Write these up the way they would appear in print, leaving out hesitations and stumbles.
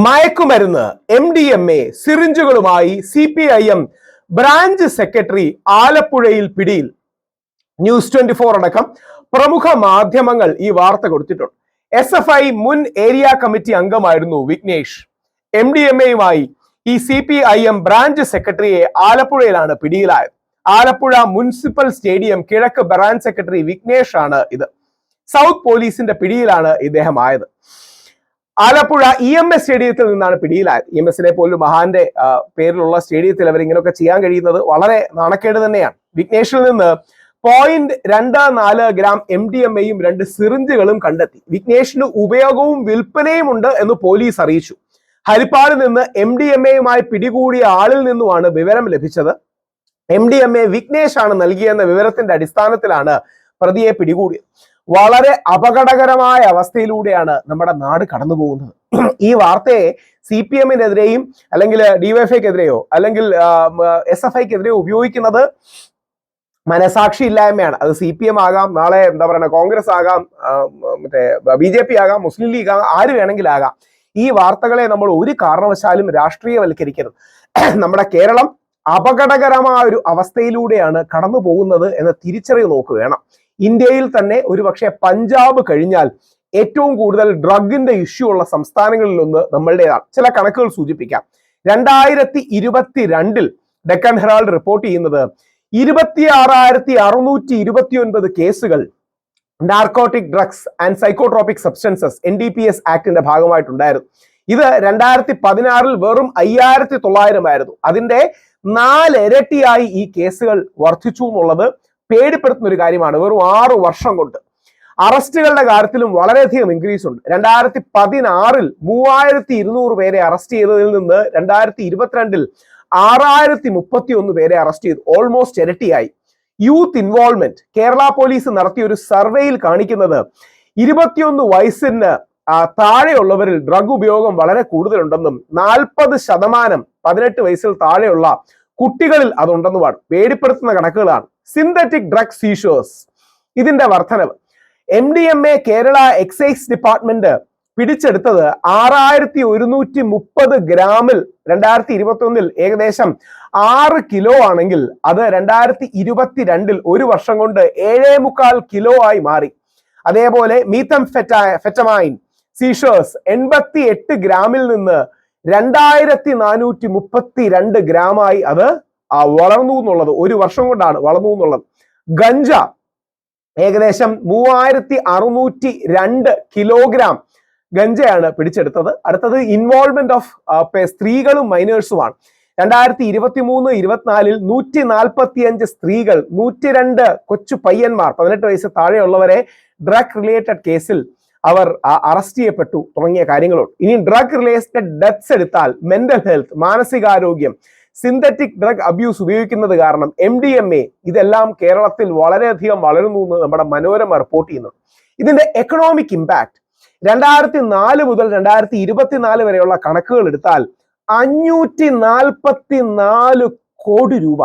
മയക്കുമരുന്ന് MDMA സിറിഞ്ചുകളുമായി CPIM branch secretary ആലപ്പുഴയിൽ പിടിയിൽ. ന്യൂസ് 24 അടക്കം പ്രമുഖ മാധ്യമങ്ങൾ ഈ വാർത്ത കൊടുത്തിട്ടുണ്ട്. SFI മുൻ ഏരിയ കമ്മിറ്റി അംഗമായിരുന്നു വിഘ്നേഷ്. MDMAയുമായി ഈ CPIM ബ്രാഞ്ച് സെക്രട്ടറിയെ ആലപ്പുഴയിലാണ് പിടിയിലായത്. ആലപ്പുഴ മുനിസിപ്പൽ സ്റ്റേഡിയം കിഴക്ക് ബ്രാഞ്ച് സെക്രട്ടറി വിഘ്നേഷ് ആണ് ഇത്. സൗത്ത് പോലീസിന്റെ പിടിയിലാണ് ഇദ്ദേഹം ആയത്. ആലപ്പുഴ EMS സ്റ്റേഡിയത്തിൽ നിന്നാണ് പിടിയിലായത്. EMSനെ പോലും മഹാന്റെ പേരിലുള്ള സ്റ്റേഡിയത്തിൽ അവർ ഇങ്ങനെയൊക്കെ ചെയ്യാൻ കഴിയുന്നത് വളരെ നാണക്കേട് തന്നെയാണ്. വിഘ്നേഷിൽ നിന്ന് 0.24 ഗ്രാം MDMAയും 2 സിറിഞ്ചുകളും കണ്ടെത്തി. വിഘ്നേഷിന് ഉപയോഗവും വിൽപ്പനയും ഉണ്ട് എന്ന് പോലീസ് അറിയിച്ചു. ഹരിപ്പാടിൽ നിന്ന് MDMAയുമായി പിടികൂടിയ ആളിൽ നിന്നുമാണ് വിവരം ലഭിച്ചത്. MDMA വിഘ്നേഷ് ആണ് നൽകിയെന്ന വിവരത്തിന്റെ അടിസ്ഥാനത്തിലാണ് പ്രതിയെ പിടികൂടിയത്. വളരെ അപകടകരമായ അവസ്ഥയിലൂടെയാണ് നമ്മുടെ നാട് കടന്നു പോകുന്നത്. ഈ വാർത്തയെ CPMനെതിരെയും അല്ലെങ്കിൽ DYFIക്കെതിരെയോ അല്ലെങ്കിൽ SFIക്കെതിരെയോ ഉപയോഗിക്കുന്നത് മനസാക്ഷി ഇല്ലായ്മയാണ്. അത് CPM ആകാം, നാളെ എന്താ പറയുക കോൺഗ്രസ് ആകാം, മറ്റേ BJP ആകാം, മുസ്ലിം ലീഗ് ആകാം, ആര് വേണമെങ്കിലാകാം. ഈ വാർത്തകളെ നമ്മൾ ഒരു കാരണവശാലും രാഷ്ട്രീയവൽക്കരിക്കരുത്. നമ്മുടെ കേരളം അപകടകരമായ ഒരു അവസ്ഥയിലൂടെയാണ് കടന്നു പോകുന്നത് എന്ന തിരിച്ചറിവ് നോക്കുക വേണം. ഇന്ത്യയിൽ തന്നെ ഒരുപക്ഷെ പഞ്ചാബ് കഴിഞ്ഞാൽ ഏറ്റവും കൂടുതൽ ഡ്രഗിന്റെ ഇഷ്യൂ ഉള്ള സംസ്ഥാനങ്ങളിലൊന്ന് നമ്മളുടേതാണ്. ചില കണക്കുകൾ സൂചിപ്പിക്കാം. 2022 ഡെക്കൻ ഹെറാൾഡ് റിപ്പോർട്ട് ചെയ്യുന്നത് 26,629 കേസുകൾ narcotic drugs and psychotropic substances NDPS ആക്ടിന്റെ ഭാഗമായിട്ടുണ്ടായിരുന്നു. ഇത് 2016 വെറും 5,900 ആയിരുന്നു. അതിന്റെ 4 ഇരട്ടിയായി ഈ കേസുകൾ വർദ്ധിച്ചു എന്നുള്ളത് പേടിപ്പെടുത്തുന്ന ഒരു കാര്യമാണ്. വെറും 6 വർഷം കൊണ്ട് അറസ്റ്റുകളുടെ കാര്യത്തിലും വളരെയധികം ഇൻക്രീസ് ഉണ്ട്. 2016 3200 പേരെ അറസ്റ്റ് ചെയ്തതിൽ നിന്ന് 2022 6031 പേരെ അറസ്റ്റ് ചെയ്തു. ഓൾമോസ്റ്റ് ഇരട്ടിയായി. യൂത്ത് ഇൻവോൾവ്മെന്റ് കേരള പോലീസ് നടത്തിയ ഒരു സർവേയിൽ കാണിക്കുന്നത് 21 വയസ്സിന് താഴെയുള്ളവരിൽ ഡ്രഗ് ഉപയോഗം വളരെ കൂടുതലുണ്ടെന്നും 40% 18 വയസ്സിൽ താഴെയുള്ള കുട്ടികളിൽ അതുണ്ടെന്നുമാണ്. പേടിപ്പെടുത്തുന്ന കണക്കുകളാണ്. സിന്തറ്റിക് ഡ്രഗ് സീഷേഴ്സ് ഇതിന്റെ വർധനവ്. MDMA കേരള എക്സൈസ് ഡിപ്പാർട്ട്മെന്റ് പിടിച്ചെടുത്തത് 6,130 ഗ്രാമിൽ 2021 ഏകദേശം 6 കിലോ ആണെങ്കിൽ അത് 2022 ഒരു വർഷം കൊണ്ട് 7.25 കിലോ ആയി മാറി. അതേപോലെ മീത്തംഫെറ്റമൈൻ സീഷേഴ്സ് 88 ഗ്രാമിൽ നിന്ന് 2,432 ഗ്രാമായി അത് വളർന്നു എന്നുള്ളത് ഒരു വർഷം കൊണ്ടാണ് വളർന്നു എന്നുള്ളത്. ഗഞ്ച ഏകദേശം 3,602 കിലോഗ്രാം ഗഞ്ചയാണ് പിടിച്ചെടുത്തത്. അടുത്തത് ഇൻവോൾവ്മെന്റ് ഓഫ് സ്ത്രീകളും മൈനേഴ്സുമാണ്. 2023-24 145 സ്ത്രീകൾ, 102 കൊച്ചു പയ്യന്മാർ 18 വയസ്സ് താഴെയുള്ളവരെ ഡ്രഗ് റിലേറ്റഡ് കേസിൽ അവർ അറസ്റ്റ് ചെയ്യപ്പെട്ടു തുടങ്ങിയ കാര്യങ്ങളുണ്ട്. ഇനി ഡ്രഗ് റിലേറ്റഡ് ഡെത്ത്സ് എടുത്താൽ മെന്റൽ ഹെൽത്ത്, മാനസികാരോഗ്യം, സിന്തറ്റിക് ഡ്രഗ് അബ്യൂസ് ഉപയോഗിക്കുന്നത് കാരണം MDMA ഇതെല്ലാം കേരളത്തിൽ വളരെയധികം വളരുന്നു എന്ന് നമ്മുടെ മനോരമ റിപ്പോർട്ട് ചെയ്യുന്നു. ഇതിന്റെ എക്കണോമിക് ഇമ്പാക്ട് 2004 മുതൽ 2024 വരെയുള്ള കണക്കുകൾ എടുത്താൽ 544 കോടി രൂപ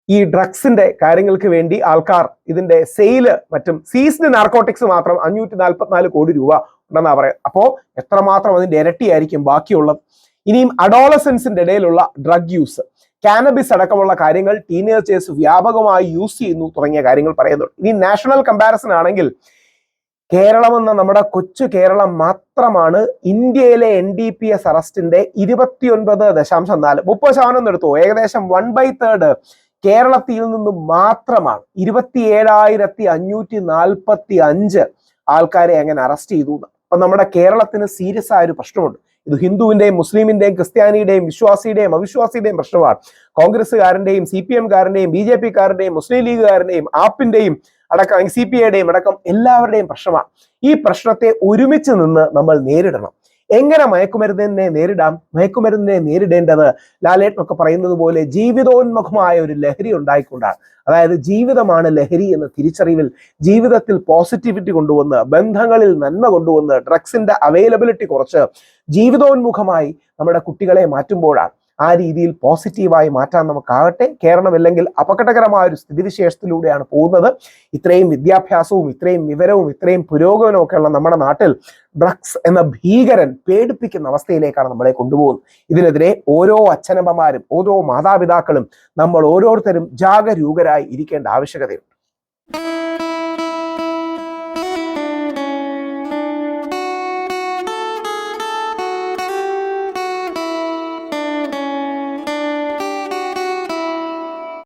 ഈ ഡ്രഗ്സിന്റെ കാര്യങ്ങൾക്ക് വേണ്ടി ആൾക്കാർ ഇതിന്റെ സെയില് മറ്റും സീസ്ഡ് നാർക്കോട്ടിക്സ് മാത്രം 544 കോടി രൂപ ഉണ്ടെന്നാ പറയുന്നത്. അപ്പോ എത്രമാത്രം അതിന്റെ ഇരട്ടിയായിരിക്കും ബാക്കിയുള്ളത്. ഇനിയും അഡോളസൻസിന്റെ ഇടയിലുള്ള ഡ്രഗ് യൂസ്, കാനബിസ് അടക്കമുള്ള കാര്യങ്ങൾ ടീനേജേഴ്സ് വ്യാപകമായി യൂസ് ചെയ്യുന്നു തുടങ്ങിയ കാര്യങ്ങൾ പറയുന്നുണ്ട്. ഇനി നാഷണൽ കമ്പാരിസൺ ആണെങ്കിൽ കേരളം എന്ന നമ്മുടെ കൊച്ചു കേരളം മാത്രമാണ് ഇന്ത്യയിലെ NDPS അറസ്റ്റിന്റെ 29.4 30% എടുത്തു. ഏകദേശം 1/3 കേരളത്തിൽ നിന്നും മാത്രമാണ്. 27,545 ആൾക്കാരെ അങ്ങനെ അറസ്റ്റ് ചെയ്തു. അപ്പൊ നമ്മുടെ കേരളത്തിന് സീരിയസ് ആയ ഒരു പ്രശ്നമുണ്ട്. ഇത് ഹിന്ദുവിന്റെയും മുസ്ലിമിന്റെയും ക്രിസ്ത്യാനിയുടെയും വിശ്വാസിയുടെയും അവിശ്വാസിയുടെയും പ്രശ്നമാണ്. കോൺഗ്രസ്സുകാരന്റെയും CPMകാരന്റെയും BJPക്കാരന്റെയും മുസ്ലിം ലീഗുകാരന്റെയും ആപ്പിന്റെയും അടക്കം CPIയുടെയും അടക്കം എല്ലാവരുടെയും പ്രശ്നമാണ്. ഈ പ്രശ്നത്തെ ഒരുമിച്ച് നിന്ന് നമ്മൾ നേരിടണം. എങ്ങനെ മയക്കുമരുന്നിനെ നേരിടാം? മയക്കുമരുന്നിനെ നേരിടേണ്ടത് ലാലേട്ടനൊക്കെ പറയുന്നത് പോലെ ജീവിതോന്മുഖമായ ഒരു ലഹരി ഉണ്ടായിക്കൊണ്ടാണ്. അതായത് ജീവിതമാണ് ലഹരി എന്ന തിരിച്ചറിവിൽ ജീവിതത്തിൽ പോസിറ്റിവിറ്റി കൊണ്ടുവന്ന് ബന്ധങ്ങളിൽ നന്മ കൊണ്ടുവന്ന് ഡ്രഗ്സിന്റെ അവൈലബിലിറ്റി കുറച്ച് ജീവിതോന്മുഖമായി നമ്മുടെ കുട്ടികളെ മാറ്റുമ്പോഴാണ്. ആ രീതിയിൽ പോസിറ്റീവായി മാറ്റാൻ നമുക്കാകട്ടെ. കേരളം അല്ലെങ്കിൽ അപകടകരമായ ഒരു സ്ഥിതിവിശേഷത്തിലൂടെയാണ് പോകുന്നത്. ഇത്രയും വിദ്യാഭ്യാസവും ഇത്രയും വിവരവും ഇത്രയും പുരോഗമനവും ഒക്കെയുള്ള നമ്മുടെ നാട്ടിൽ ഡ്രഗ്സ് എന്ന ഭീകരൻ പേടിപ്പിക്കുന്ന അവസ്ഥയിലേക്കാണ് നമ്മളെ കൊണ്ടുപോകുന്നത്. ഇതിനെതിരെ ഓരോ അച്ഛനമ്മമാരും ഓരോ മാതാപിതാക്കളും നമ്മൾ ഓരോരുത്തരും ജാഗരൂകരായി ഇരിക്കേണ്ട ആവശ്യകതയുണ്ട്.